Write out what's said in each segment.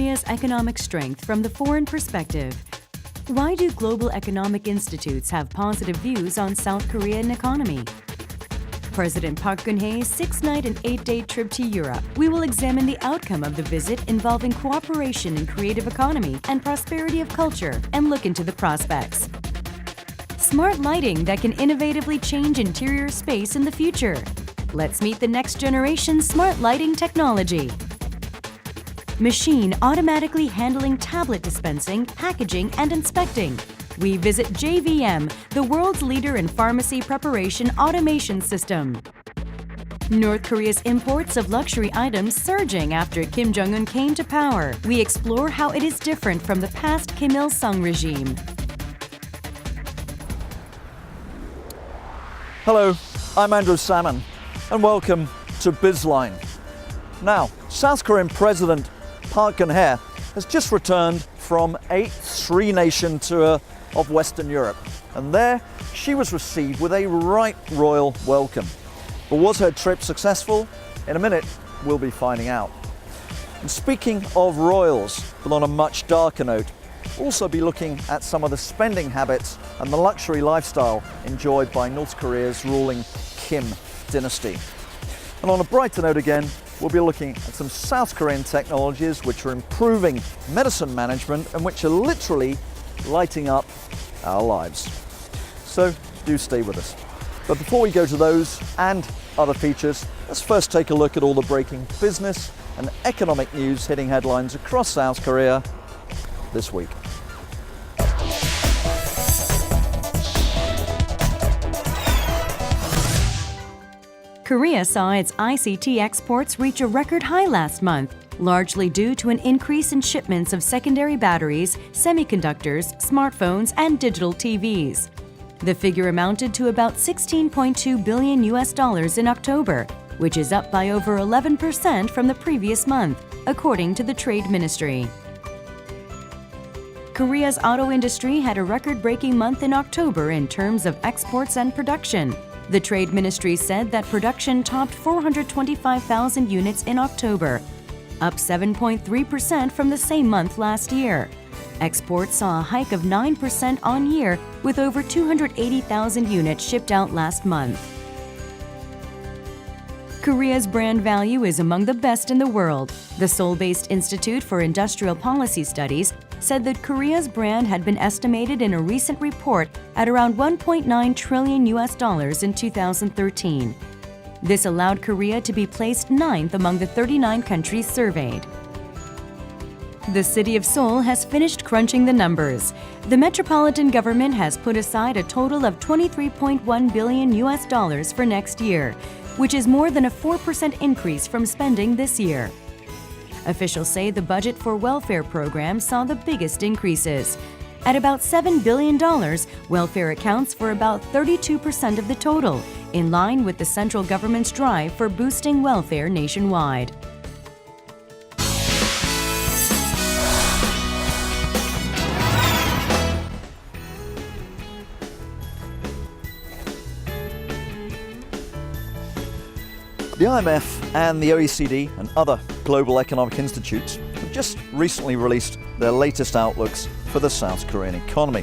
Korea's economic strength from the foreign perspective. Why do global economic institutes have positive views on South Korean economy? President Park Geun-hye's 6-night and 8-day trip to Europe. We will examine the outcome of the visit involving cooperation in creative economy and prosperity of culture and look into the prospects. Smart lighting that can innovatively change interior space in the future. Let's meet the next generation smart lighting technology. Machine automatically handling tablet dispensing, packaging, and inspecting. We visit JVM, the world's leader in pharmacy preparation automation system. North Korea's imports of luxury items surging after Kim Jong-un came to power. We explore how it is different from the past Kim Il-sung regime. Hello, I'm Andrew Salmon, and welcome to Bizline. Now, South Korean President Park Geun-hye has just returned from a 3-nation tour of Western Europe, and there she was received with a right royal welcome. But was her trip successful? In a minute, we'll be finding out. And speaking of royals, but on a much darker note, we'll also be looking at some of the spending habits and the luxury lifestyle enjoyed by North Korea's ruling Kim dynasty. And on a brighter note again, we'll be looking at some South Korean technologies which are improving medicine management and which are literally lighting up our lives. So do stay with us. But before we go to those and other features, let's first take a look at all the breaking business and economic news hitting headlines across South Korea this week. Korea saw its ICT exports reach a record high last month, largely due to an increase in shipments of secondary batteries, semiconductors, smartphones, and digital TVs. The figure amounted to about $16.2 billion in October, which is up by over 11% from the previous month, according to the Trade Ministry. Korea's auto industry had a record-breaking month in October in terms of exports and production. The Trade Ministry said that production topped 425,000 units in October, up 7.3% from the same month last year. Exports saw a hike of 9% on year, with over 280,000 units shipped out last month. Korea's brand value is among the best in the world. The Seoul-based Institute for Industrial Policy Studies said that Korea's brand had been estimated in a recent report at around $1.9 trillion in 2013. This allowed Korea to be placed 9th among the 39 countries surveyed. The city of Seoul has finished crunching the numbers. The metropolitan government has put aside a total of $23.1 billion for next year, which is more than a 4% increase from spending this year. Officials say the budget for welfare programs saw the biggest increases. At about $7 billion, welfare accounts for about 32% of the total, in line with the central government's drive for boosting welfare nationwide. The IMF and the OECD and other global economic institutes have just recently released their latest outlooks for the South Korean economy.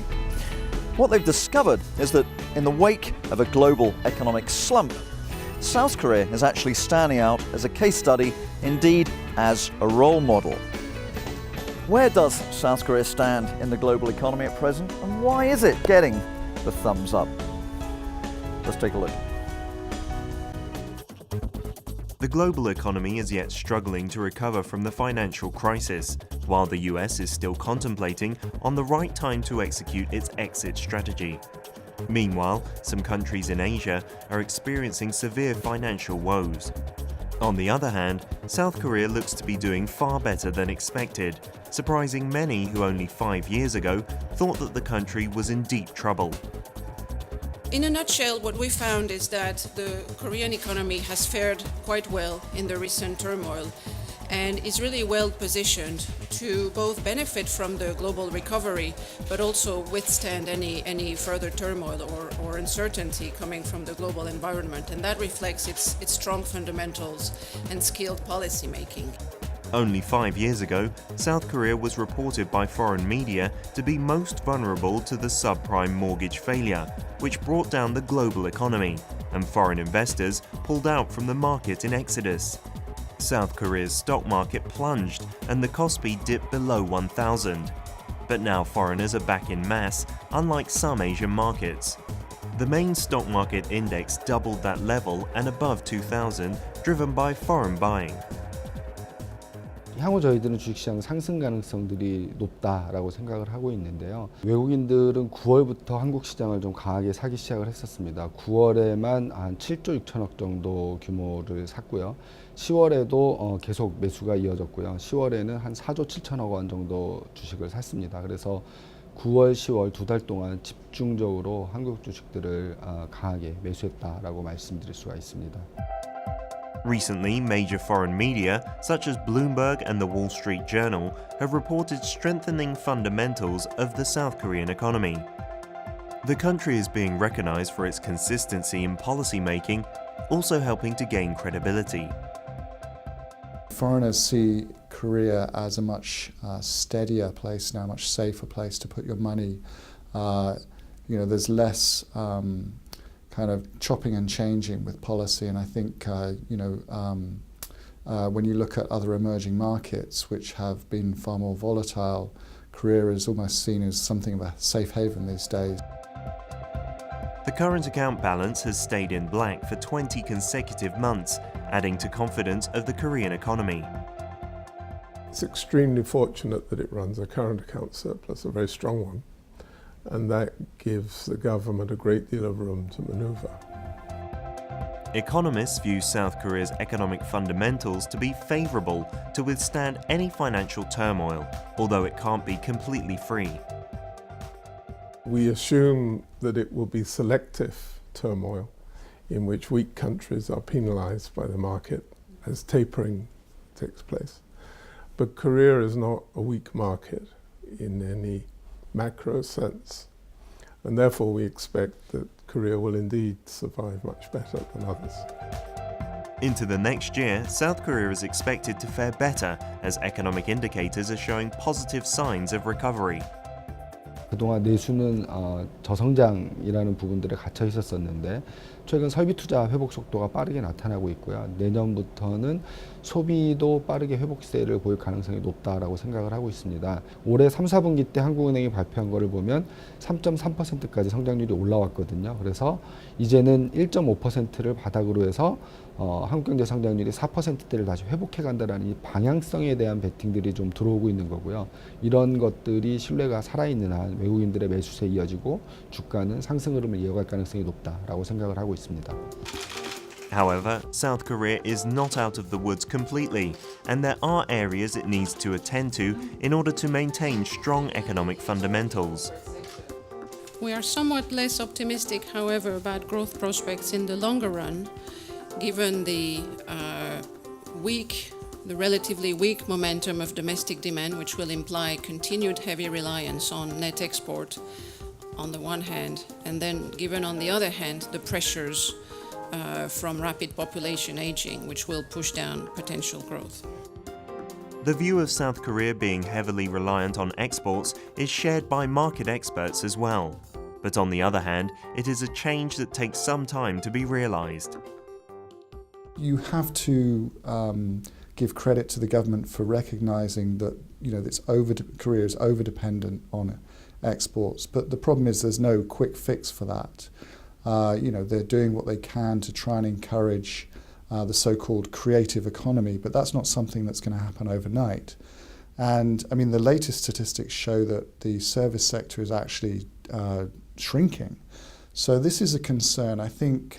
What they've discovered is that in the wake of a global economic slump, South Korea is actually standing out as a case study, indeed as a role model. Where does South Korea stand in the global economy at present, and why is it getting the thumbs up? Let's take a look. The global economy is yet struggling to recover from the financial crisis, while the US is still contemplating on the right time to execute its exit strategy. Meanwhile, some countries in Asia are experiencing severe financial woes. On the other hand, South Korea looks to be doing far better than expected, surprising many who only 5 years ago thought that the country was in deep trouble. In a nutshell, what we found is that the Korean economy has fared quite well in the recent turmoil and is really well positioned to both benefit from the global recovery but also withstand any further turmoil or uncertainty coming from the global environment, and that reflects its strong fundamentals and skilled policy making. Only 5 years ago, South Korea was reported by foreign media to be most vulnerable to the subprime mortgage failure, which brought down the global economy, and foreign investors pulled out from the market in exodus. South Korea's stock market plunged and the Kospi dipped below 1,000. But now foreigners are back in mass, unlike some Asian markets. The main stock market index doubled that level and above 2,000, driven by foreign buying. 향후 저희들은 주식시장 상승 가능성들이 높다라고 생각을 하고 있는데요. 외국인들은 9월부터 한국 시장을 좀 강하게 사기 시작을 했었습니다. 9월에만 한 7조 6천억 정도 규모를 샀고요. 10월에도 계속 매수가 이어졌고요. 10월에는 한 4조 7천억 원 정도 주식을 샀습니다. 그래서 9월, 10월 두 달 동안 집중적으로 한국 주식들을 강하게 매수했다라고 말씀드릴 수가 있습니다. Recently, major foreign media, such as Bloomberg and the Wall Street Journal, have reported strengthening fundamentals of the South Korean economy. The country is being recognized for its consistency in policy making, also helping to gain credibility. Foreigners see Korea as a much steadier place now, a much safer place to put your money. There's less kind of chopping and changing with policy, and I think when you look at other emerging markets which have been far more volatile, Korea is almost seen as something of a safe haven these days. The current account balance has stayed in black for 20 consecutive months, adding to confidence of the Korean economy. It's extremely fortunate that it runs a current account surplus, a very strong one, and that gives the government a great deal of room to maneuver. Economists view South Korea's economic fundamentals to be favourable to withstand any financial turmoil, although it can't be completely free. We assume that it will be selective turmoil in which weak countries are penalised by the market as tapering takes place. But Korea is not a weak market in any macro sense, and therefore we expect that Korea will indeed survive much better than others. Into the next year, South Korea is expected to fare better as economic indicators are showing positive signs of recovery. 그동안 내수는 저성장이라는 부분들에 갇혀 있었었는데 최근 설비 투자 회복 속도가 빠르게 나타나고 있고요. 내년부터는 소비도 빠르게 회복세를 보일 가능성이 높다라고 생각을 하고 있습니다. 올해 3, 4분기 때 한국은행이 발표한 거를 보면 3.3%까지 성장률이 올라왔거든요. 그래서 이제는 1.5%를 바닥으로 해서 한국경제 성장률이 4%대를 다시 회복해 간다라는 이 방향성에 대한 베팅들이 좀 들어오고 있는 거고요. 이런 것들이 신뢰가 살아있는 한 외국인들의 매수세에 이어지고 주가는 상승 흐름을 이어갈 가능성이 높다라고 생각을 하고 있습니다. However, South Korea is not out of the woods completely, and there are areas it needs to attend to in order to maintain strong economic fundamentals. We are somewhat less optimistic, however, about growth prospects in the longer run, given the relatively weak momentum of domestic demand, which will imply continued heavy reliance on net export on the one hand, and then given on the other hand the pressures from rapid population aging, which will push down potential growth. The view of South Korea being heavily reliant on exports is shared by market experts as well. But on the other hand, it is a change that takes some time to be realized. You have to give credit to the government for recognizing that Korea is over-dependent on exports, but the problem is there's no quick fix for that. They're doing what they can to try and encourage the so-called creative economy, but that's not something that's going to happen overnight. And I mean, the latest statistics show that the service sector is actually shrinking. So this is a concern. I think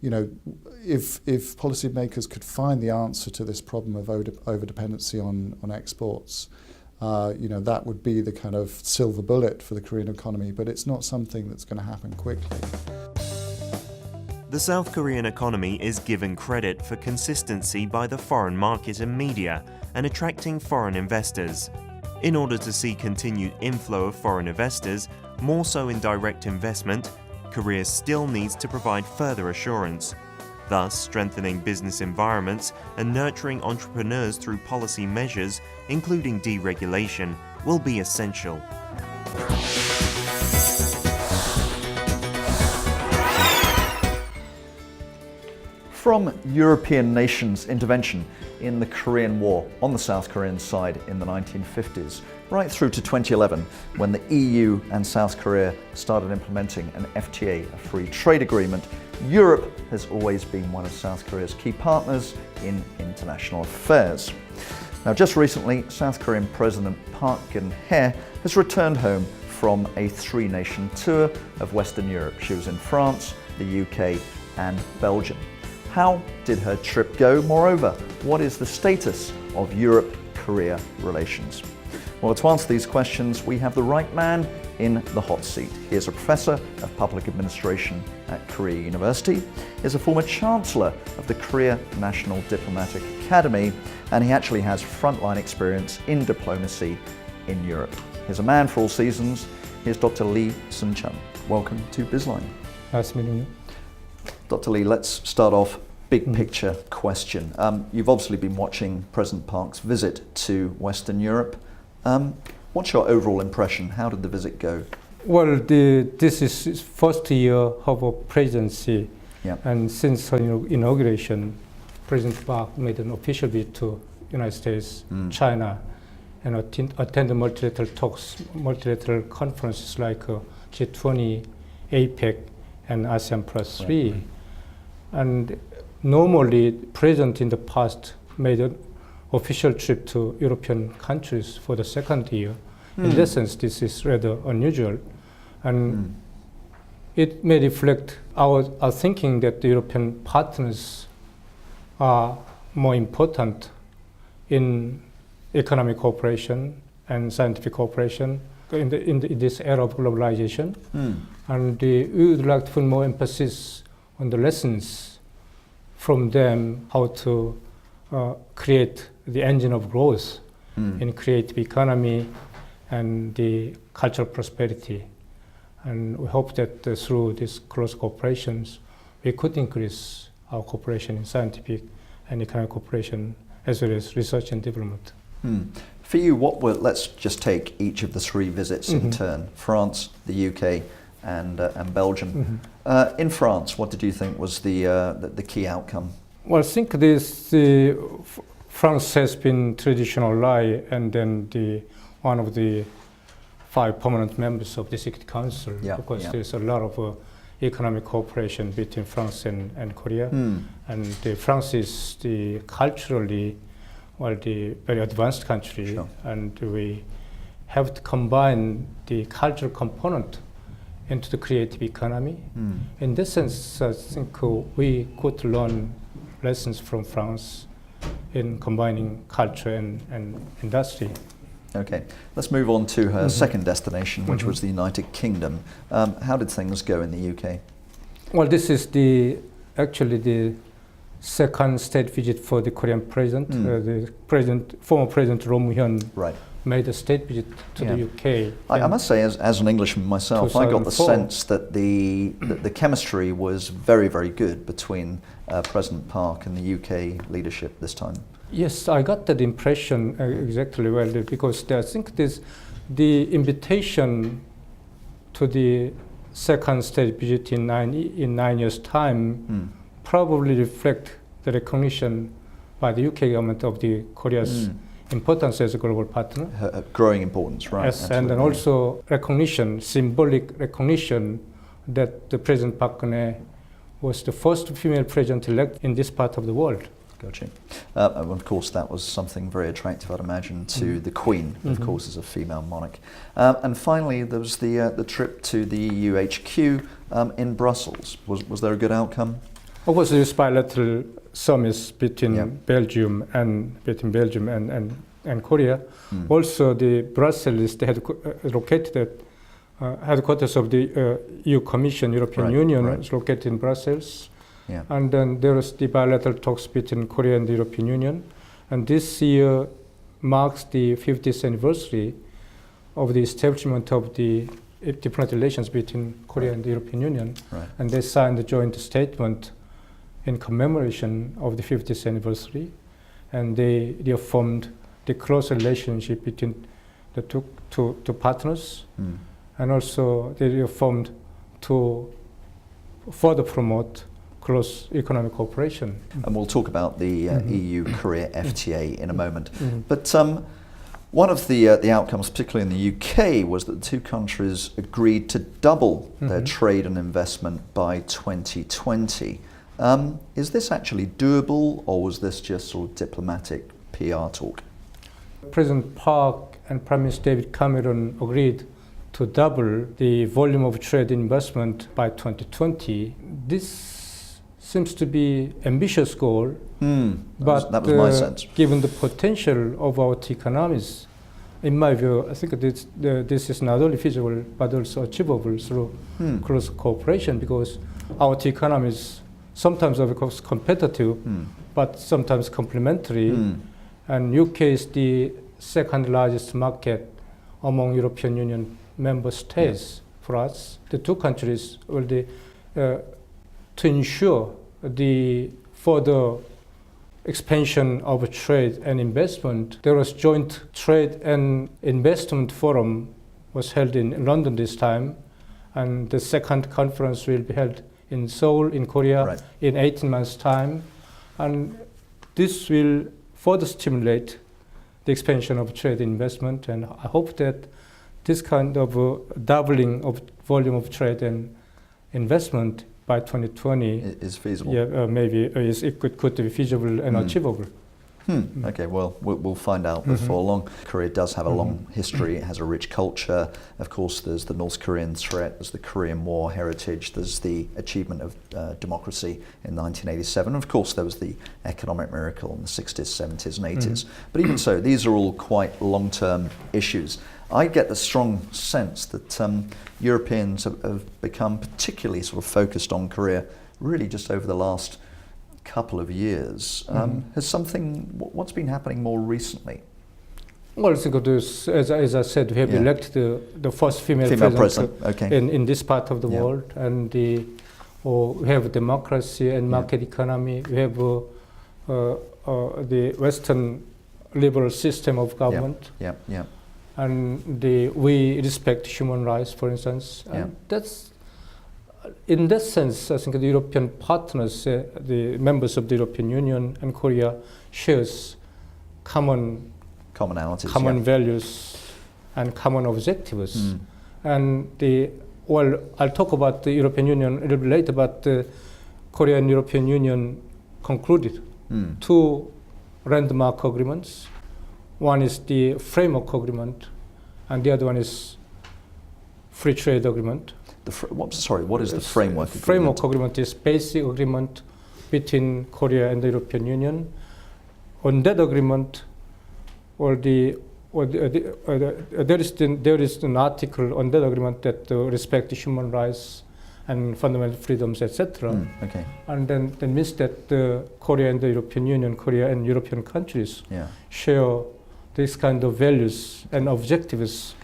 if policymakers could find the answer to this problem of over-dependency on exports, that would be the kind of silver bullet for the Korean economy, but it's not something that's going to happen quickly. The South Korean economy is given credit for consistency by the foreign market and media and attracting foreign investors. In order to see continued inflow of foreign investors, more so in direct investment, Korea still needs to provide further assurance. Thus, strengthening business environments and nurturing entrepreneurs through policy measures, including deregulation, will be essential. From European nations' intervention in the Korean War on the South Korean side in the 1950s, right through to 2011, when the EU and South Korea started implementing an FTA, a free trade agreement, Europe has always been one of South Korea's key partners in international affairs. Now, just recently, South Korean President Park Geun-hye has returned home from a three-nation tour of Western Europe. She was in France, the UK, and Belgium. How did her trip go? Moreover, what is the status of Europe-Korea relations? Well, to answer these questions, we have the right man in the hot seat. He is a professor of public administration at Korea University, is a former chancellor of the Korea National Diplomatic Academy, and he actually has frontline experience in diplomacy in Europe. He's a man for all seasons. Here's Dr. Lee Sun-chun. Welcome to Bizline. Nice meeting you. Dr. Lee, let's start off big picture question. You've obviously been watching President Park's visit to Western Europe. What's your overall impression? How did the visit go? Well, this is his first year of a presidency, and since inauguration, President Park made an official visit to United States, China, and attended multilateral talks, multilateral conferences like G20, APEC, and ASEAN Plus 3. Right. And normally, President in the past made an official trip to European countries for the second year. In that sense, this is rather unusual. And it may reflect our thinking that the European partners are more important in economic cooperation and scientific cooperation in this era of globalization. And we would like to put more emphasis on the lessons from them, how to create the engine of growth in creative economy and the cultural prosperity. And we hope that through these close cooperations, we could increase our cooperation in scientific and economic cooperation, as well as research and development. For you, let's just take each of the three visits in turn: France, the UK, and Belgium. In France, what did you think was the key outcome? Well, I think France has been traditional ally, and then one of the 5 permanent members of the Security Council, because there's a lot of economic cooperation between France and Korea. And France is culturally, the very advanced country, and we have to combine the cultural component into the creative economy. In this sense, I think we could learn lessons from France in combining culture and industry. Okay, let's move on to her second destination, which was the United Kingdom. How did things go in the UK? Well, this is actually the second state visit for the Korean president. Former President Roh Moo-hyun made a state visit to the UK. I must say, as an Englishman myself, I got the sense that the chemistry was very, very good between President Park and the UK leadership this time. Yes, I got that impression exactly well, because I think the invitation to the second state visit in 9 years' time probably reflect the recognition by the UK government of the Korea's importance as a global partner. Growing importance, right? Yes, and then also recognition, symbolic recognition, that the President Park Geun-hye was the first female president-elect in this part of the world. Gotcha. And of course, that was something very attractive, I'd imagine, to the Queen, of course, as a female monarch. And finally, there was the trip to the EU HQ in Brussels. Was there a good outcome? Of course, this bilateral summits between Belgium and Korea. Also, the Brussels located headquarters of the EU Commission, European Union, is located in Brussels. And then there was the bilateral talks between Korea and the European Union. And this year marks the 50th anniversary of the establishment of the diplomatic relations between Korea and the European Union. And they signed a joint statement in commemoration of the 50th anniversary, and they reaffirmed the close relationship between the two partners, and also they reaffirmed to further promote close economic cooperation. And we'll talk about the EU-Korea FTA in a moment. But one of the outcomes, particularly in the UK, was that the two countries agreed to double their trade and investment by 2020. Is this actually doable, or was this just sort of diplomatic PR talk? President Park and Prime Minister David Cameron agreed to double the volume of trade investment by 2020. This seems to be ambitious goal, but that was my sense. Given the potential of our two economies, in my view, I think this is not only feasible but also achievable through close cooperation, because our two economies sometimes are, of course, competitive, but sometimes complementary. And UK is the second largest market among European Union member states for us. The two countries will to ensure the further expansion of trade and investment. There was joint trade and investment forum was held in London this time, and the second conference will be held in Seoul in Korea in 18 months' time, and this will further stimulate the expansion of trade investment, and I hope that this kind of doubling of volume of trade and investment by 2020 is feasible. Maybe it could be feasible and achievable. Okay, well, we'll find out before long. Korea does have a long history. It has a rich culture. Of course, there's the North Korean threat, there's the Korean War heritage, there's the achievement of democracy in 1987. Of course, there was the economic miracle in the 60s, 70s, and 80s. But even so, these are all quite long-term issues. I get the strong sense that Europeans have become particularly sort of focused on Korea really just over the last couple of years. What's been happening more recently? Well, I think this, as I said, we have elected the first female president in this part of the world, and we have democracy and market economy. We have the Western liberal system of government. And we respect human rights, for instance. And that's, in that sense, I think the European partners, the members of the European Union and Korea, shares common values and common objectives. And I'll talk about the European Union a little bit later, but the Korea and European Union concluded two landmark agreements. One is the framework agreement, and the other one is free trade agreement. What is the framework agreement? Framework agreement is basic agreement between Korea and the European Union. On that agreement, there is an article on that agreement that respect shhuman and fundamental freedoms, etc. And then that means that Korea and the European Union, Korea and European countries share this kind of values and objectives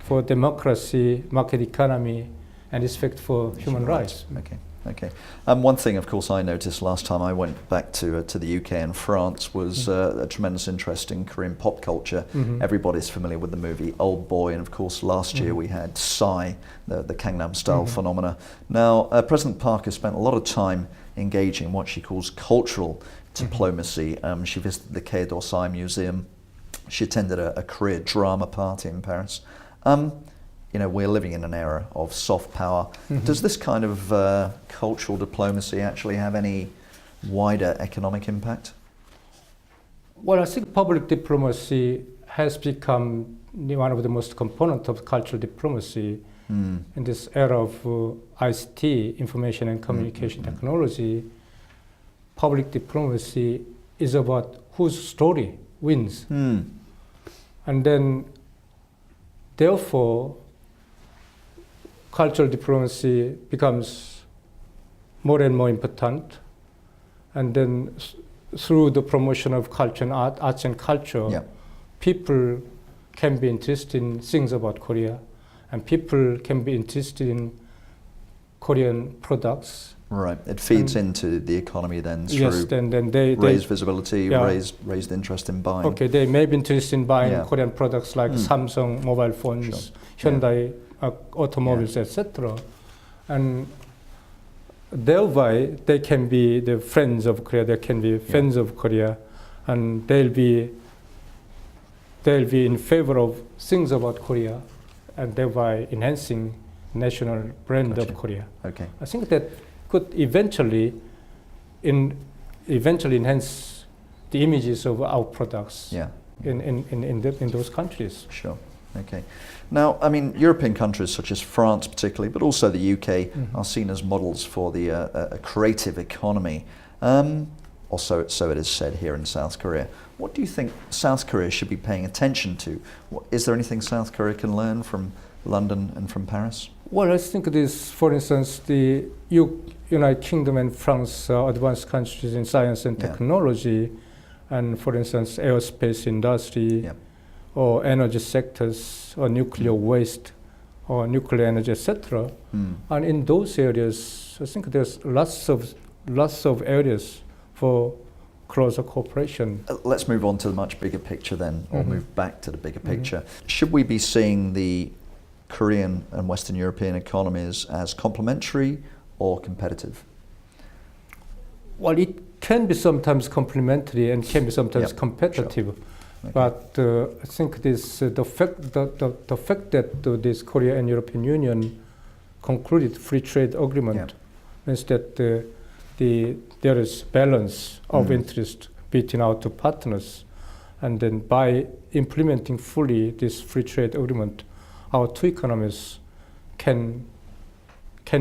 for democracy, market economy, and respect for human rights. One thing, of course, I noticed last time I went back to the UK and France was a tremendous interest in Korean pop culture. Everybody's familiar with the movie Old Boy, and of course last year we had Psy, the Gangnam Style phenomena. Now, President Park has spent a lot of time engaging in what she calls cultural diplomacy. She visited the Quai d'Orsay Museum. She attended a Korea drama party in Paris. We're living in an era of soft power. Does this kind of cultural diplomacy actually have any wider economic impact? Well, I think public diplomacy has become one of the most component of cultural diplomacy in this era of ICT, information and communication technology. Public diplomacy is about whose story wins. And then, therefore, cultural diplomacy becomes more and more important. And then through the promotion of culture and arts and culture, people can be interested in things about Korea, and people can be interested in Korean products Right. It feeds into the economy then through Yes, then they raised visibility, yeah. raised interest in buying. Okay, they may be interested in buying Yeah. Korean products like Samsung mobile phones, Hyundai automobiles, etc. And thereby they can be the friends of Korea, they can be fans of Korea, and they'll be in favor of things about Korea, and thereby enhancing national brand of Korea. Okay. I think that could eventually enhance the images of our products in those countries. Sure. Okay. Now, I mean, European countries such as France particularly, but also the UK, are seen as models for the a creative economy. Or so it is said here in South Korea. What do you think South Korea should be paying attention to? Is there anything South Korea can learn from London and from Paris? Well, I think this, for instance, the United Kingdom and France are advanced countries in science and technology, and for instance, aerospace industry, or energy sectors, or nuclear waste, or nuclear energy, etc. And in those areas, I think there's lots of areas for closer cooperation. Let's move on to the much bigger picture then, or move back to the bigger picture. Should we be seeing the Korean and Western European economies as complementary or competitive? Well, it can be sometimes complementary and can be sometimes competitive. Sure. Okay. But I think this the fact that this Korea and European Union concluded free trade agreement means that there is balance of interest between our two partners, and then by implementing fully this free trade agreement, our two economies can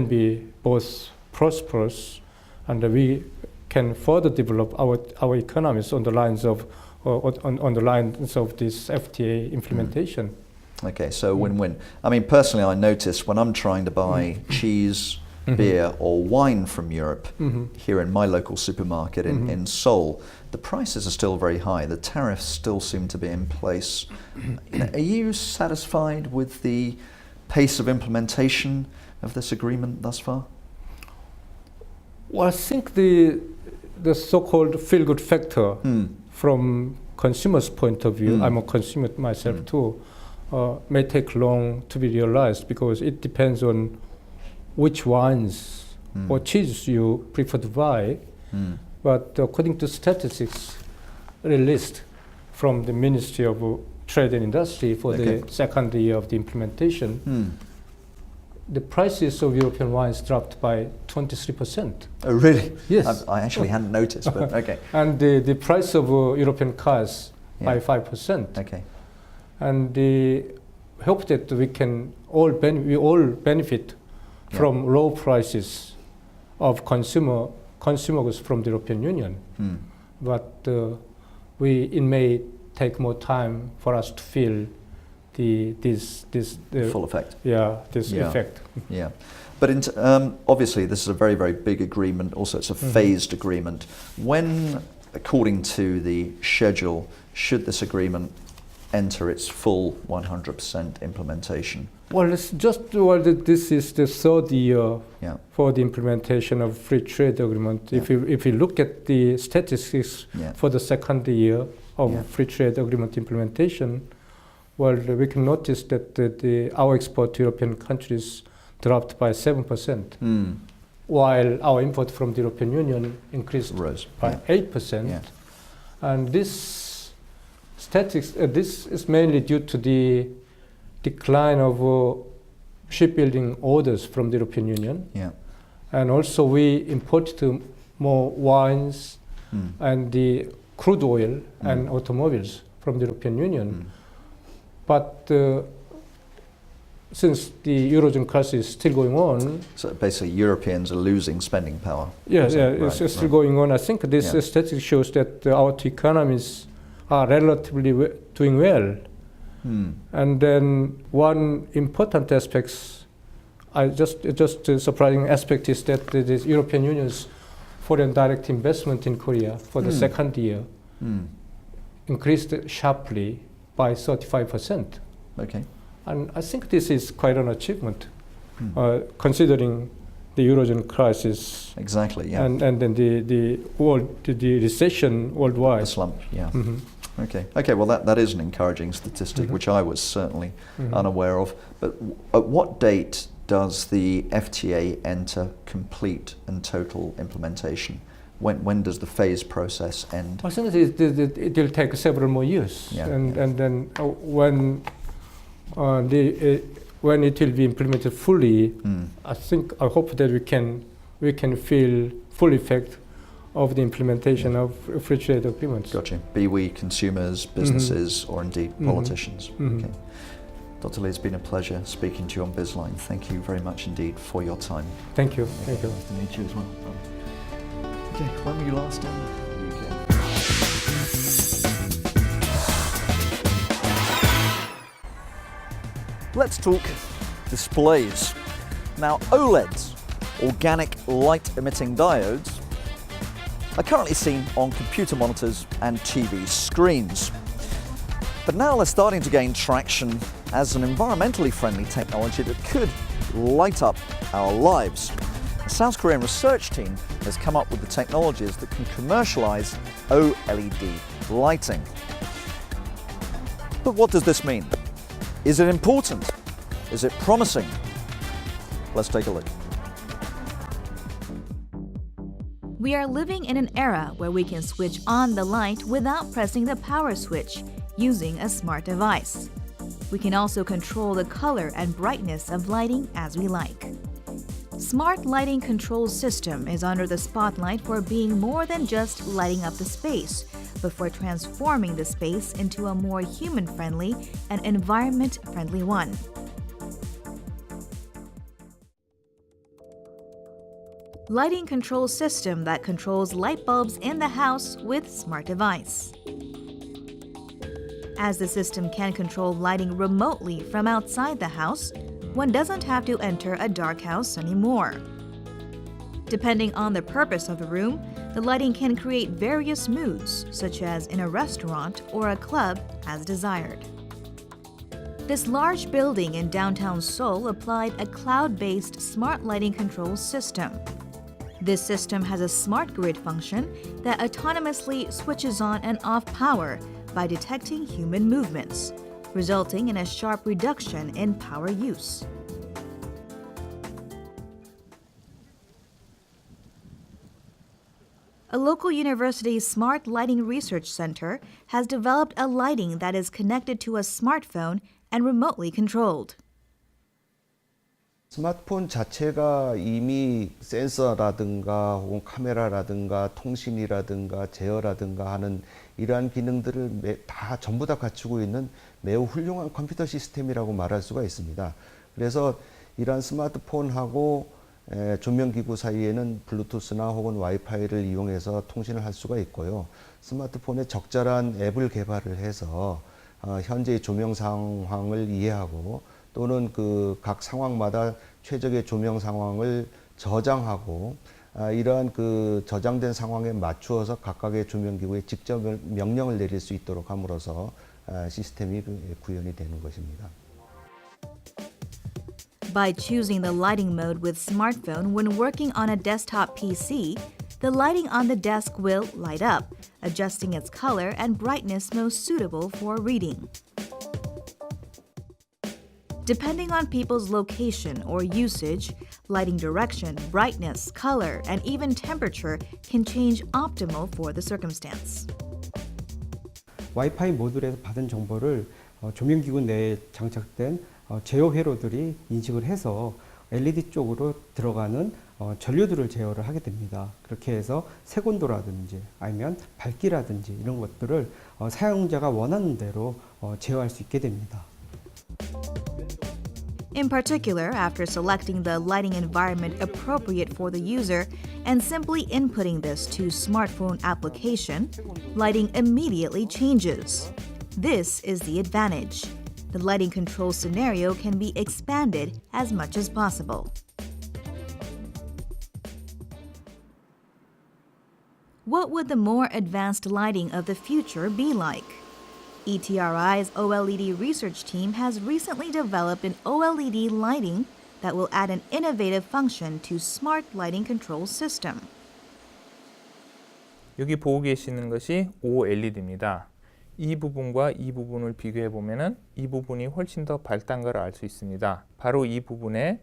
be both prosperous, and we can further develop our economies on the lines of this FTA implementation. Okay, so win-win. I mean, personally, I notice when I'm trying to buy cheese, beer, or wine from Europe, here in my local supermarket in Seoul, the prices are still very high. The tariffs still seem to be in place. Are you satisfied with the pace of implementation of this agreement thus far? Well, I think the so-called feel-good factor from consumers' point of view, I'm a consumer myself too, may take long to be realized, because it depends on which wines or cheese you prefer to buy. But according to statistics released from the Ministry of Trade and Industry for the second year of the implementation, the prices of European wines dropped by 23%. Oh, really? Yes. I actually hadn't noticed, but okay. And the price of European cars by 5%. Okay. And the hope that we all benefit from low prices of consumer goods from the European Union. But it may take more time for us to feel the full effect. This effect. Yeah, but obviously this is a very, very big agreement. Also, it's a phased agreement. When, according to the schedule, should this agreement enter its full 100% implementation? Well, this is the third year for the implementation of free trade agreement. If you look at the statistics for the second year of free trade agreement implementation, well, we can notice that our export to European countries dropped by 7%, while our import from the European Union increased by 8%. And this is mainly due to the decline of shipbuilding orders from the European Union. And also we imported more wines and the crude oil and automobiles from the European Union. But since the Eurozone crisis is still going on... So basically Europeans are losing spending power. It's still going on. I think this statistic shows that our two economies are relatively doing well. And then one important aspect, just a surprising aspect, is that the European Union's foreign direct investment in Korea for the second year increased sharply by 35%. Okay. And I think this is quite an achievement, considering the Eurozone crisis. Exactly, yeah. And then the recession worldwide. The slump, yeah. Mm-hmm. Okay, well that is an encouraging statistic, Mm-hmm. which I was certainly Mm-hmm. unaware of. But at what date does the FTA enter complete and total implementation? When does the phase process end? I think it will take several more years, Yeah, and yeah. and then when it will be implemented fully, I hope that we can feel full effect of the implementation of free trade agreements. Gotcha. Be we consumers, businesses, or indeed politicians. Mhm. Okay. Dr. Lee, it's been a pleasure speaking to you on Bizline. Thank you very much indeed for your time. Thank you. Thank you. Nice to meet you as well. Okay, when were you last in the UK? Let's talk displays. Now, OLEDs, organic light-emitting diodes, are currently seen on computer monitors and TV screens. But now they're starting to gain traction as an environmentally friendly technology that could light up our lives. A South Korean research team has come up with the technologies that can commercialize OLED lighting. But what does this mean? Is it important? Is it promising? Let's take a look. We are living in an era where we can switch on the light without pressing the power switch using a smart device. We can also control the color and brightness of lighting as we like. Smart Lighting Control System is under the spotlight for being more than just lighting up the space, but for transforming the space into a more human-friendly and environment-friendly one. Lighting control system that controls light bulbs in the house with smart device. As the system can control lighting remotely from outside the house, one doesn't have to enter a dark house anymore. Depending on the purpose of the room, the lighting can create various moods, such as in a restaurant or a club as desired. This large building in downtown Seoul applied a cloud-based smart lighting control system. This system has a smart grid function that autonomously switches on and off power by detecting human movements, resulting in a sharp reduction in power use. A local university's Smart Lighting Research Center has developed a lighting that is connected to a smartphone and remotely controlled. 스마트폰 자체가 이미 센서라든가 혹은 카메라라든가 통신이라든가 제어라든가 하는 이러한 기능들을 전부 다 갖추고 있는 매우 훌륭한 컴퓨터 시스템이라고 말할 수가 있습니다. 그래서 이러한 스마트폰하고 조명기구 사이에는 블루투스나 혹은 와이파이를 이용해서 통신을 할 수가 있고요. 스마트폰에 적절한 앱을 개발을 해서 현재의 조명 상황을 이해하고 또는 그 각 상황마다 최적의 조명 상황을 저장하고 이러한 그 저장된 상황에 맞추어서 각각의 조명기구에 직접 명령을 내릴 수 있도록 함으로써 시스템이 구현이 되는 것입니다. By choosing the lighting mode with smartphone when working on a desktop PC, the lighting on the desk will light up, adjusting its color and brightness most suitable for reading. Depending on people's location or usage, lighting direction, brightness, color, and even temperature can change optimal for the circumstance. 와이파이 모듈에서 받은 정보를 조명기구 내에 장착된 제어 회로들이 인식을 해서 LED 쪽으로 들어가는 전류들을 제어를 하게 됩니다. 그렇게 해서 색온도라든지 아니면 밝기라든지 이런 것들을 사용자가 원하는 대로 제어할 수 있게 됩니다. In particular, after selecting the lighting environment appropriate for the user and simply inputting this to smartphone application, lighting immediately changes. This is the advantage. The lighting control scenario can be expanded as much as possible. What would the more advanced lighting of the future be like? ETRI's OLED research team has recently developed an OLED lighting that will add an innovative function to smart lighting control system. 여기 보고 계시는 것이 OLED입니다. 이 부분과 이 부분을 비교해 보면은 이 부분이 훨씬 더 밝다는 걸 알 수 있습니다. 바로 이 부분에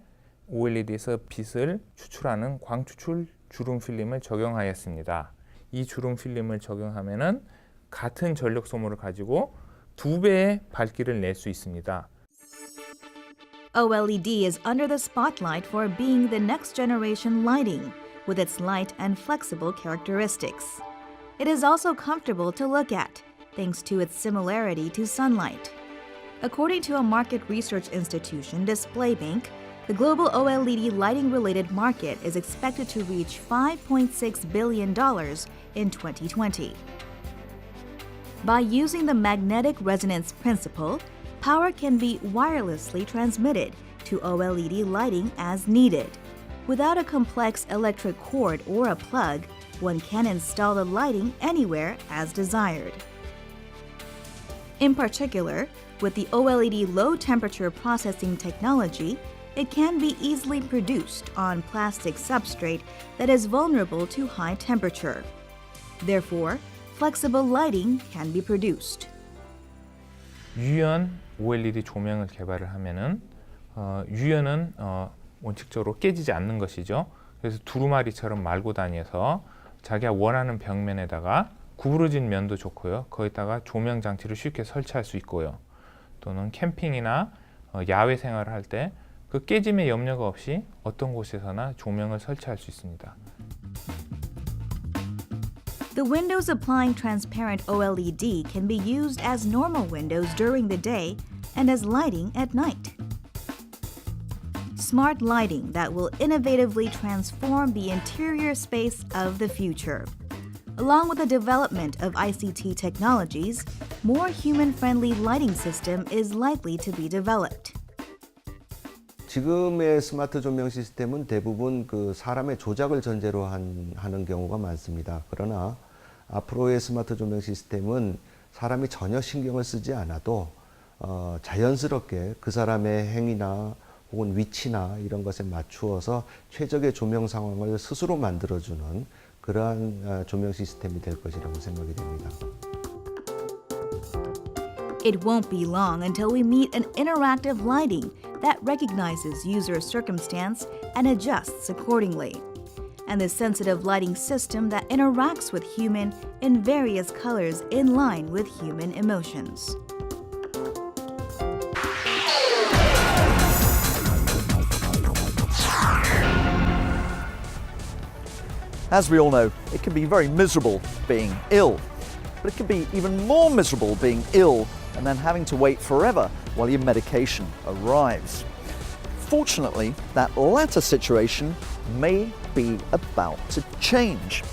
OLED에서 빛을 추출하는 광추출 주름 필름을 적용하였습니다. 이 주름 필름을 적용하면은 같은 전력 소모를 가지고 2배의 밝기를 낼 수 있습니다. OLED is under the spotlight for being the next generation lighting with its light and flexible characteristics. It is also comfortable to look at thanks to its similarity to sunlight. According to a market research institution, DisplayBank, the global OLED lighting-related market is expected to reach $5.6 billion in 2020. By using the magnetic resonance principle, power can be wirelessly transmitted to OLED lighting as needed. Without a complex electric cord or a plug, one can install the lighting anywhere as desired. In particular, with the OLED low-temperature processing technology, it can be easily produced on plastic substrate that is vulnerable to high temperature. Therefore, flexible lighting can be produced. 유연 OLED 조명을 개발을 하면은 유연은 원칙적으로 깨지지 않는 것이죠. 그래서 두루마리처럼 말고 다녀서 자기가 원하는 벽면에다가 구부러진 면도 좋고요. 거기다가 조명 장치를 쉽게 설치할 수 있고요. 또는 캠핑이나 야외 생활을 할 때 그 깨짐의 염려가 없이 어떤 곳에서나 조명을 설치할 수 있습니다. The windows applying transparent OLED can be used as normal windows during the day and as lighting at night. Smart lighting that will innovatively transform the interior space of the future. Along with the development of ICT technologies, more human-friendly lighting system is likely to be developed. 지금의 스마트 조명 시스템은 대부분 그 사람의 조작을 전제로 하는 경우가 많습니다. 그러나 앞으로의 스마트 조명 시스템은 사람이 전혀 신경을 쓰지 않아도 자연스럽게 그 사람의 행위나 혹은 위치나 이런 것에 맞추어서 최적의 조명 상황을 스스로 만들어주는 그러한 조명 시스템이 될 것이라고 생각이 됩니다. It won't be long until we meet an interactive lighting that recognizes user circumstance and adjusts accordingly, and the sensitive lighting system that interacts with human in various colors in line with human emotions. As we all know, it can be very miserable being ill, but it can be even more miserable being ill and then having to wait forever while your medication arrives. Fortunately, that latter situation may be about to change.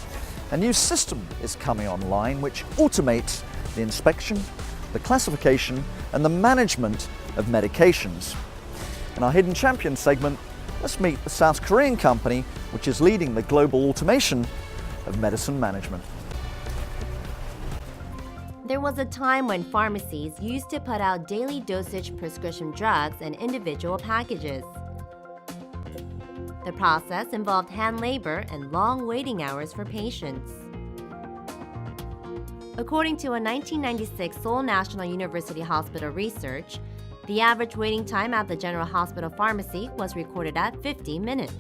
A new system is coming online which automates the inspection, the classification, and the management of medications. In our Hidden Champion segment, let's meet the South Korean company which is leading the global automation of medicine management. There was a time when pharmacies used to put out daily dosage prescription drugs in individual packages. The process involved hand labor and long waiting hours for patients. According to a 1996 Seoul National University Hospital research, the average waiting time at the General Hospital Pharmacy was recorded at 50 minutes.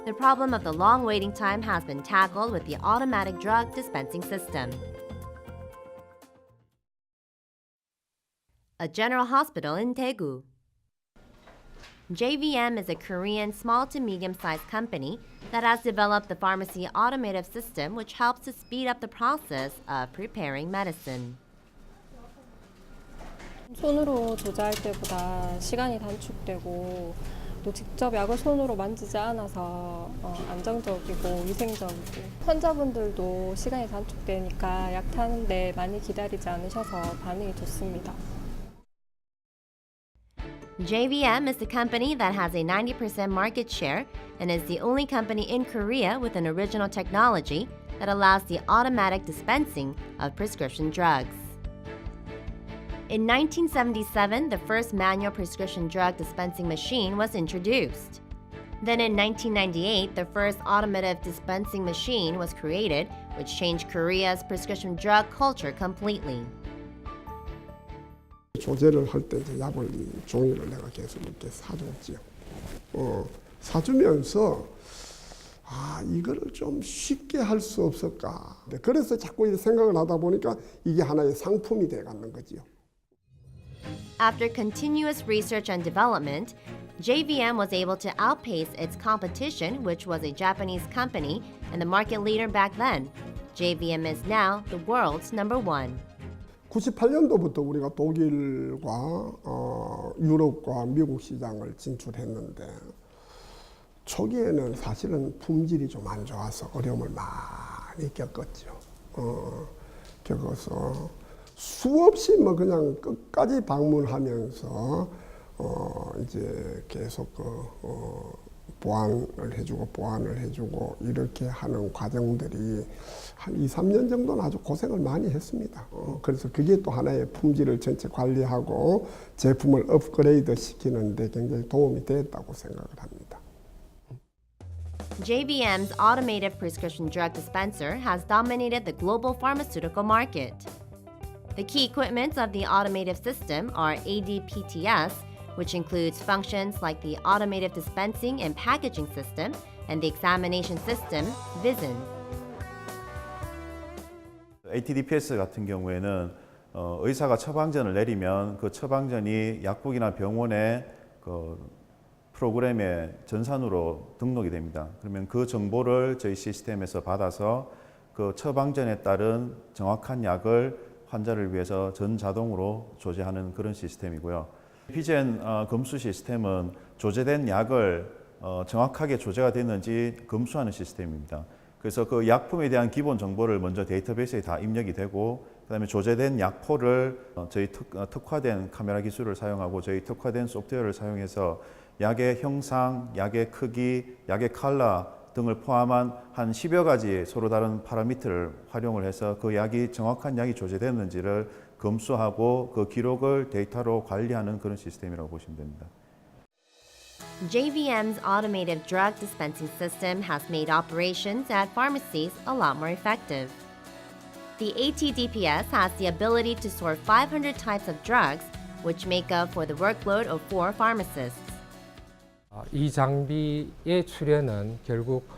The problem of the long waiting time has been tackled with the automatic drug dispensing system. A general hospital in Daegu. JVM is a Korean small to medium-sized company that has developed the pharmacy automative system which helps to speed up the process of preparing medicine. 손으로 조사할 때보다 시간이 단축되고 또 직접 약을 손으로 만지지 않아서 안정적이고 위생적이고 환자분들도 시간이 단축되니까 약 타는데 많이 기다리지 않으셔서 반응이 좋습니다. JVM is the company that has a 90% market share and is the only company in Korea with an original technology that allows the automatic dispensing of prescription drugs. In 1977, the first manual prescription drug dispensing machine was introduced. Then in 1998, the first automated dispensing machine was created, which changed Korea's prescription drug culture completely. 조제를 할 때 이제 약을 종이를 내가 계속 이렇게 사줬지요. 사주면서 이거를 좀 쉽게 할 수 없을까. 그래서 자꾸 생각을 하다 보니까 이게 하나의 상품이 돼가는 거지요. After continuous research and development, JVM was able to outpace its competition, which was a Japanese company and the market leader back then. JVM is now the world's #1. 98년도부터 우리가 독일과 유럽과 미국 시장을 진출했는데 초기에는 사실은 품질이 좀 안 좋아서 어려움을 많이 겪었죠. 겪어서 수없이 그냥 끝까지 방문하면서 이제 계속 보완을 해주고 이렇게 하는 과정들이 한 2, 3년 정도는 아주 고생을 많이 했습니다. 그래서 그게 또 하나의 품질을 전체 관리하고 제품을 업그레이드 시키는 데 굉장히 도움이 됐다고 생각을 합니다. JVM's automated prescription drug dispenser has dominated the global pharmaceutical market. The key equipment of the automated system are ADPTS, which includes functions like the automated dispensing and packaging system and the examination system, Bizline. ATDPS 같은 경우에는 의사가 처방전을 내리면 그 처방전이 약국이나 병원의 그 프로그램의 전산으로 등록이 됩니다. 그러면 그 정보를 저희 시스템에서 받아서 그 처방전에 따른 정확한 약을 환자를 위해서 전자동으로 조제하는 그런 시스템이고요. 비젠 검수 시스템은 조제된 약을 정확하게 조제가 됐는지 검수하는 시스템입니다. 그래서 그 약품에 대한 기본 정보를 먼저 데이터베이스에 다 입력이 되고 그다음에 조제된 약포를 저희 특화된 카메라 기술을 사용하고 저희 특화된 소프트웨어를 사용해서 약의 형상, 약의 크기, 약의 컬러 등을 포함한 한 10여 가지 서로 다른 파라미터를 활용을 해서 그 약이 정확한 약이 조제됐는지를 검수하고 그 기록을 데이터로 관리하는 그런 시스템이라고 보시면 됩니다. JVM's automated drug dispensing system has made operations at pharmacies a lot more effective. The ATDPS has the ability to sort 500 types of drugs, which make up for the workload of 4 pharmacists. 이 장비의 출현은 결국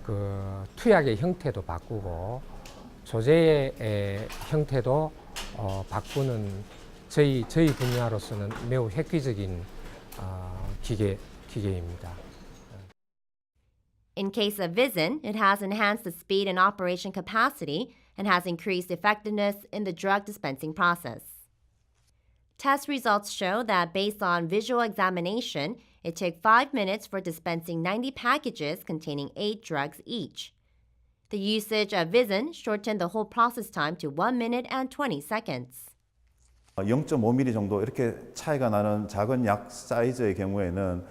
그 투약의 형태도 바꾸고 조제의 형태도 바꾸는 저희 분야로서는 매우 획기적인 기계입니다. In case of Bizline, it has enhanced the speed and operation capacity and has increased effectiveness in the drug dispensing process. Test results show that based on visual examination, it took 5 minutes for dispensing 90 packages containing 8 drugs each. The usage of Bizline shortened the whole process time to 1 minute and 20 seconds. 0.5mm 정도 이렇게 차이가 나는 작은 약 사이즈의 경우에는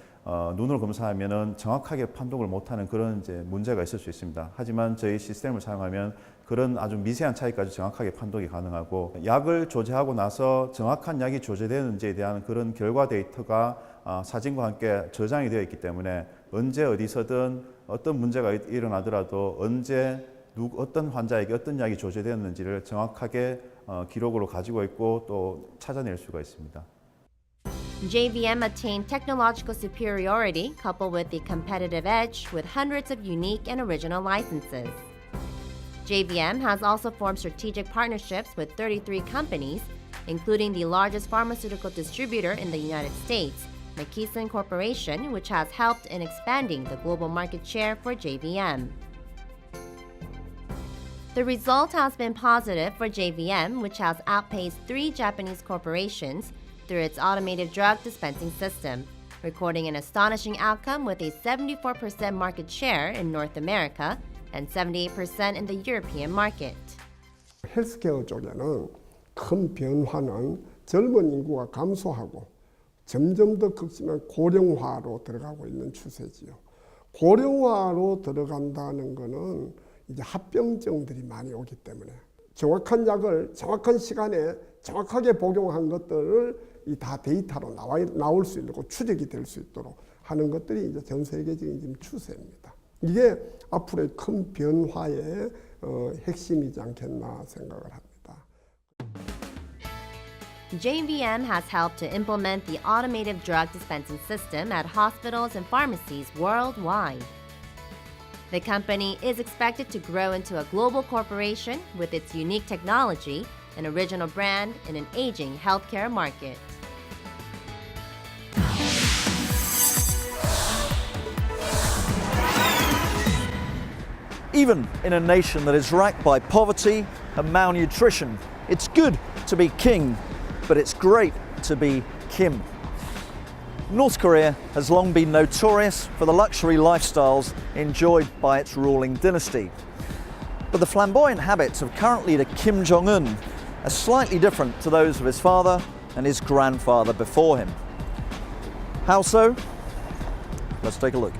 눈으로 검사하면은 정확하게 판독을 못하는 그런 이제 문제가 있을 수 있습니다. 하지만 저희 시스템을 사용하면 그런 아주 미세한 차이까지 정확하게 판독이 가능하고 약을 조제하고 나서 정확한 약이 조제되는지에 대한 그런 결과 데이터가 사진과 함께 저장이 되어 있기 때문에 언제 어디서든 어떤 문제가 일어나더라도 언제 어떤 환자에게 어떤 약이 조제되었는지를 정확하게 기록으로 가지고 있고 또 찾아낼 수가 있습니다. JVM attained technological superiority coupled with the competitive edge with hundreds of unique and original licenses. JVM has also formed strategic partnerships with 33 companies, including the largest pharmaceutical distributor in the United States, McKesson Corporation, which has helped in expanding the global market share for JVM. The result has been positive for JVM, which has outpaced 3 Japanese corporations through its automated drug dispensing system, recording an astonishing outcome with a 74% market share in North America and 78% in the European market. 헬스케어 쪽에는 큰 변화는 젊은 인구가 감소하고 점점 더 극심한 고령화로 들어가고 있는 추세지요. 고령화로 들어간다는 것은 이제 합병증들이 많이 오기 때문에 정확한 약을 정확한 시간에 정확하게 복용한 것들을 다 데이터로 나올 수 있고 추적이 될 수 있도록 하는 것들이 이제 전 세계적인 지금 추세입니다. 이게 앞으로의 큰 변화의 핵심이지 않겠나 생각을 합니다. JVM has helped to implement the automated drug dispensing system at hospitals and pharmacies worldwide. The company is expected to grow into a global corporation with its unique technology, an original brand, and an aging healthcare market. Even in a nation that is racked by poverty and malnutrition, it's good to be king, but it's great to be Kim. North Korea has long been notorious for the luxury lifestyles enjoyed by its ruling dynasty. But the flamboyant habits of current leader Kim Jong-un are slightly different to those of his father and his grandfather before him. How so? Let's take a look.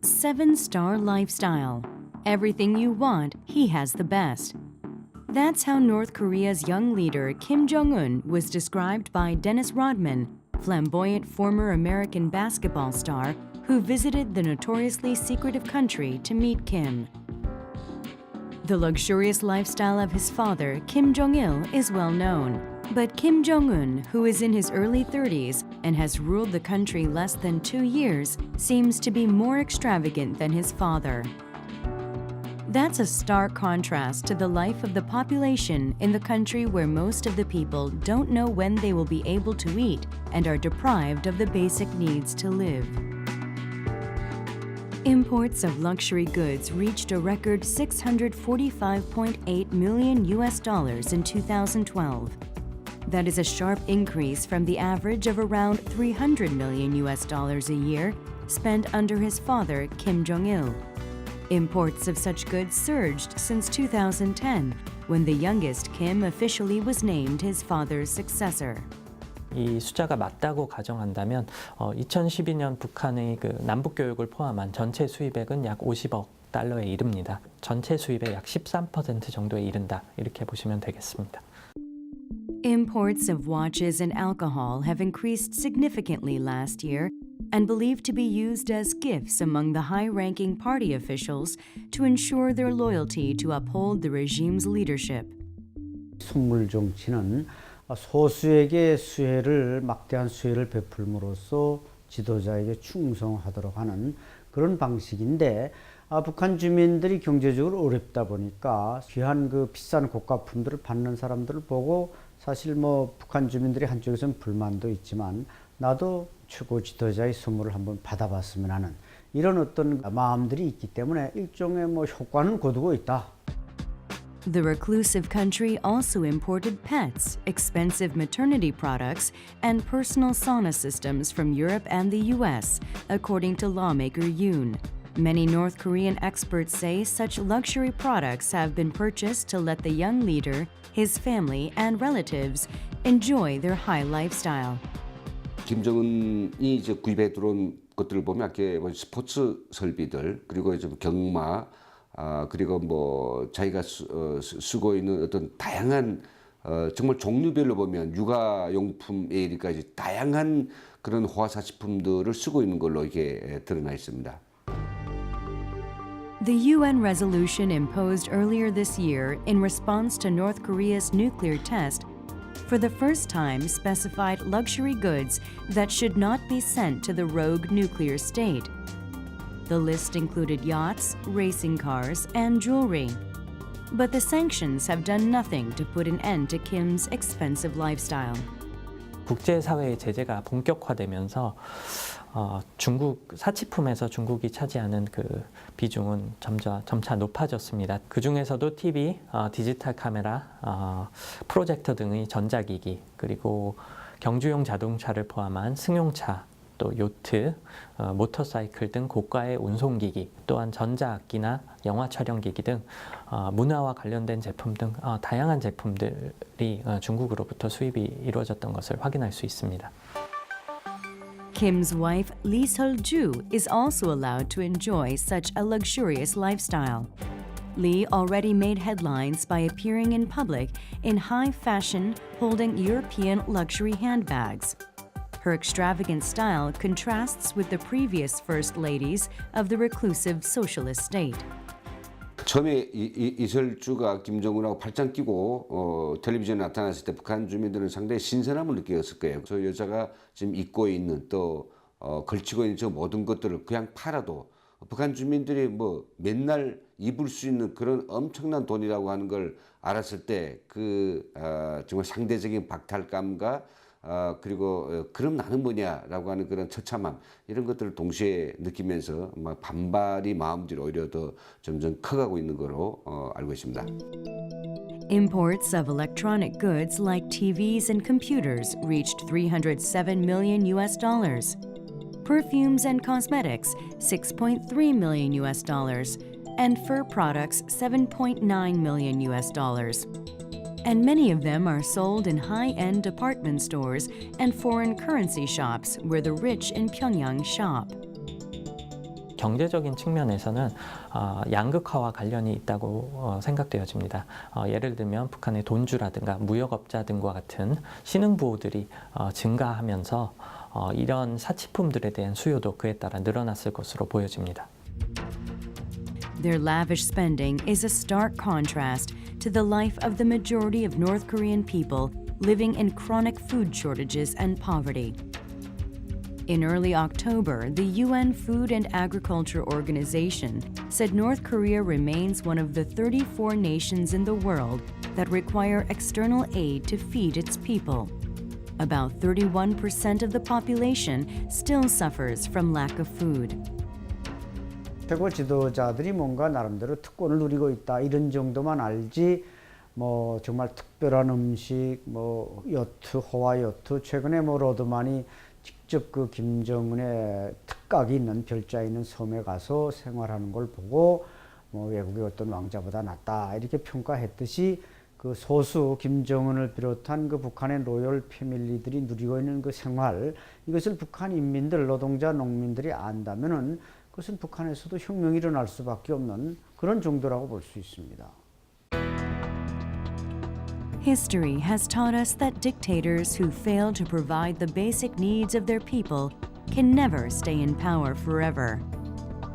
7-star lifestyle. Everything you want, he has the best. That's how North Korea's young leader Kim Jong-un was described by Dennis Rodman, flamboyant former American basketball star who visited the notoriously secretive country to meet Kim. The luxurious lifestyle of his father, Kim Jong-il, is well known. But Kim Jong-un, who is in his early 30s and has ruled the country less than 2 years, seems to be more extravagant than his father. That's a stark contrast to the life of the population in the country where most of the people don't know when they will be able to eat and are deprived of the basic needs to live. Imports of luxury goods reached a record $645.8 million in 2012. That is a sharp increase from the average of around $300 million a year spent under his father, Kim Jong-il. Imports of such goods surged since 2010, when the youngest Kim officially was named his father's successor. 이 숫자가 맞다고 가정한다면 2012년 북한의 그 남북 교육을 포함한 전체 수입액은 약 50억 달러에 이릅니다. 전체 수입의 약 13% 정도에 이른다. 이렇게 보시면 되겠습니다. Imports of watches and alcohol have increased significantly last year and believed to be used as gifts among the high-ranking party officials to ensure their loyalty to uphold the regime's leadership. 선물 정치는 소수에게 막대한 수혜를 베풀므로써 지도자에게 충성하도록 하는 그런 방식인데 북한 주민들이 경제적으로 어렵다 보니까 귀한 그 비싼 고가품들을 받는 사람들을 보고 사실 북한 주민들이 한쪽에서는 불만도 있지만 나도 최고 지도자의 선물을 한번 받아봤으면 하는 이런 어떤 마음들이 있기 때문에 일종의 효과는 거두고 있다. The reclusive country also imported pets, expensive maternity products, and personal sauna systems from Europe and the US, according to lawmaker Yoon. Many North Korean experts say such luxury products have been purchased to let the young leader, his family, and relatives enjoy their high lifestyle. 김정은이 이제 구입해 들어온 것들을 보면 이렇게 스포츠 설비들 그리고 좀 경마 그리고 자기가 쓰고 있는 어떤 다양한 정말 종류별로 보면 육아용품에 이르기까지 다양한 그런 호화사치품들을 쓰고 있는 걸로 이게 드러나 있습니다. The UN resolution imposed earlier this year in response to North Korea's nuclear test for the first time specified luxury goods that should not be sent to the rogue nuclear state. The list included yachts, racing cars, and jewelry. But the sanctions have done nothing to put an end to Kim's expensive lifestyle. 국제사회의 제재가 본격화되면서 중국 사치품에서 중국이 차지하는 그 비중은 점차 높아졌습니다. 그 중에서도 TV, 디지털 카메라, 프로젝터 등의 전자기기, 그리고 경주용 자동차를 포함한 승용차, 또 요트, 모터사이클 등 고가의 운송기기, 또한 전자악기나 영화 촬영기기 등 문화와 관련된 제품 등 다양한 제품들이 중국으로부터 수입이 이루어졌던 것을 확인할 수 있습니다. Kim's wife, Lee Seol-ju, is also allowed to enjoy such a luxurious lifestyle. Lee already made headlines by appearing in public in high fashion holding European luxury handbags. Her extravagant style contrasts with the previous first ladies of the reclusive socialist state. 처음에 이설주가 김정은하고 팔짱 끼고 텔레비전에 나타났을 때 북한 주민들은 상당히 신선함을 느꼈을 거예요. 저 여자가 지금 입고 있는 또 걸치고 있는 저 모든 것들을 그냥 팔아도 북한 주민들이 뭐 맨날 입을 수 있는 그런 엄청난 돈이라고 하는 걸 알았을 때 그 정말 상대적인 박탈감과 그리고 그럼 나는 뭐냐라고 하는 그런 처참함 이런 것들을 동시에 느끼면서 막 반발이 마음들이 오히려 더 점점 커가고 있는 거로 알고 있습니다. Imports of electronic goods like TVs and computers reached $307 million. Perfumes and cosmetics, $6.3 million, and fur products, $7.9 million. And many of them are sold in high-end department stores and foreign currency shops where the rich in Pyongyang shop. 경제적인 측면에서는 양극화와 관련이 있다고 생각되어집니다. 예를 들면 북한의 돈주라든가 무역업자 등과 같은 신흥부호들이 증가하면서 이런 사치품들에 대한 수요도 그에 따라 늘어났을 것으로 보여집니다. Their lavish spending is a stark contrast to the life of the majority of North Korean people living in chronic food shortages and poverty. In early October, the UN Food and Agriculture Organization said North Korea remains one of the 34 nations in the world that require external aid to feed its people. About 31% of the population still suffers from lack of food. 최고 지도자들이 뭔가 나름대로 특권을 누리고 있다 이런 정도만 알지 뭐 정말 특별한 음식 뭐 요트 호화 요트 최근에 뭐 로드만이 직접 그 김정은의 특각이 있는 별자 있는 섬에 가서 생활하는 걸 보고 뭐 외국의 어떤 왕자보다 낫다 이렇게 평가했듯이 그 소수 김정은을 비롯한 그 북한의 로열 패밀리들이 누리고 있는 그 생활 이것을 북한 인민들 노동자 농민들이 안다면은 그것은 북한에서도 혁명이 일어날 수밖에 없는 그런 정도라고 볼 수 있습니다. History has taught us that dictators who fail to provide the basic needs of their people can never stay in power forever.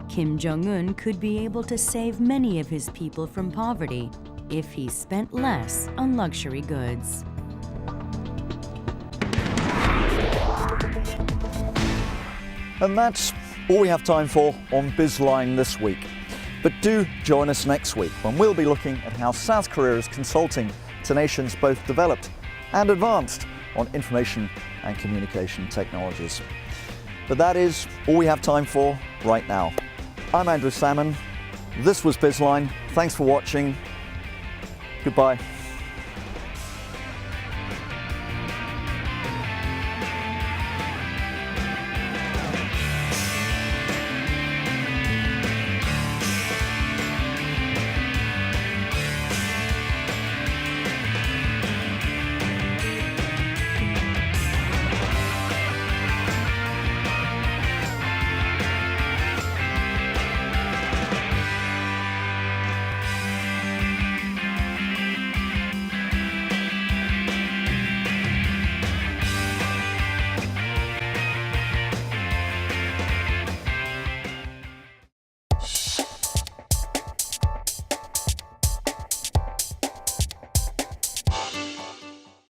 Kim Jong-un could be able to save many of his people from poverty if he spent less on luxury goods. And that's all we have time for on Bizline this week. But do join us next week when we'll be looking at how South Korea is consulting to nations both developed and advanced on information and communication technologies. But that is all we have time for right now. I'm Andrew Salmon. This was Bizline. Thanks for watching. Goodbye.